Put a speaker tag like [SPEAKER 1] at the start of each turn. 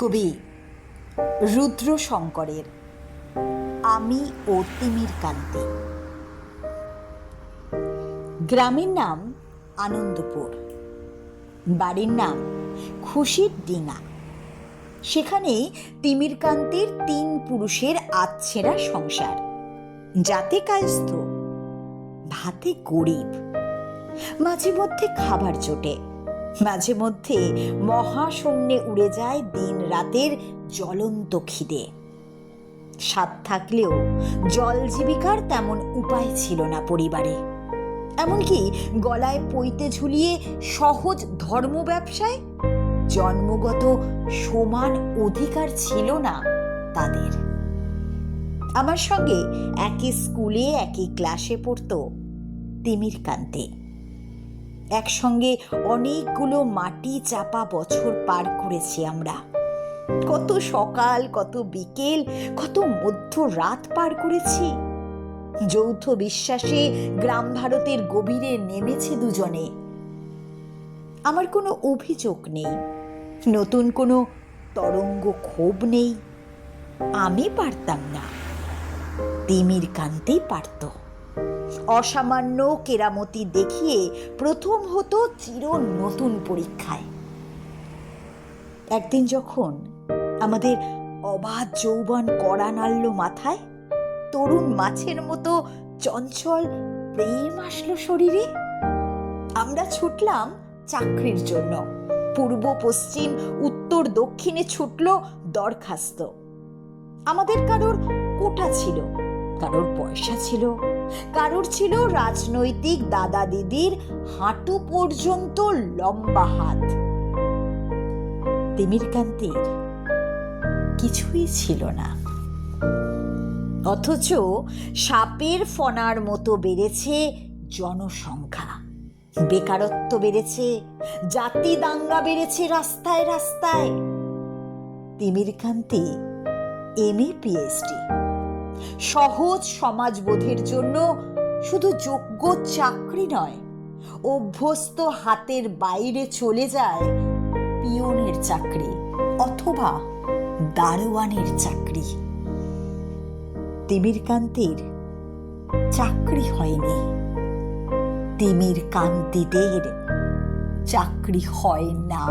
[SPEAKER 1] কবি রুদ্র শঙ্করের আমি ও তিমির কান্তি। গ্রামের নাম আনন্দপুর, বাড়ির নাম খুশির ডিঙা। সেখানে তিমির কান্তির 3 পুরুষের আধছেড়া সংসার। যাতে কায়স্থ, ভাতে গরিব, মাঝে মধ্যে খাবার জোটে, মাঝে মধ্যে মহাশূন্যে উড়ে যায় দিন রাতের জ্বলন্ত খিদে। স্বাদ থাকলেও জল জীবিকার তেমন উপায় ছিল না পরিবারে। এমনকি গলায় পইতে ঝুলিয়ে সহজ ধর্ম ব্যবসায় জন্মগত সমান অধিকার ছিল না তাদের। আমার সঙ্গে একই স্কুলে একই ক্লাসে পড়তো তিমির কান্তি। একসঙ্গে অনেকগুলো মাটি চাপা বছর পার করেছি আমরা। কত সকাল, কত বিকেল, কত মধ্য রাত পার করেছি। যৌথ বিশ্বাসে গ্রাম ভারতের গভীরে নেমেছে দুজনে। আমার কোনো অভিযোগ নেই, নতুন কোনো তরঙ্গ ক্ষোভ নেই। আমি পারতাম না, তিমির কান্তি পারত। অসামান্য কেরামতি দেখিয়ে প্রথম হতো চির নতুন পরীক্ষায়। একদিন যখন আমাদের অবাধ যৌবন কড়া নাড়ল মাথায়, তরুণ মাছের মতো চঞ্চল প্রেম আসলো শরীরে, আমরা ছুটলাম চাকরির জন্য। পূর্ব পশ্চিম উত্তর দক্ষিণে ছুটল দরখাস্ত। আমাদের কারোর কোটা ছিল, কারোর পয়সা ছিল, কারোর ছিল রাজনৈতিক দাদা দিদির হাঁটু পর্যন্ত লম্বা হাত। তিমির কান্তির কিছুই ছিল না, অথচ সাপের ফনার মতো বেড়েছে জনসংখ্যা, বেকারত্ব বেড়েছে, জাতি দাঙ্গা বেড়েছে রাস্তায় রাস্তায়। তিমির কান্তি MA PhD, সহজ সমাজবোধের জন্য শুধু যোগ্য চাকরি নয়, অভ্যস্ত হাতের বাইরে চলে যায় পিয়নের চাকরি অথবা দারোয়ানের চাকরি। তিমির কান্তির চাকরি হয়নি, তিমির কান্তিদের চাকরি হয় না।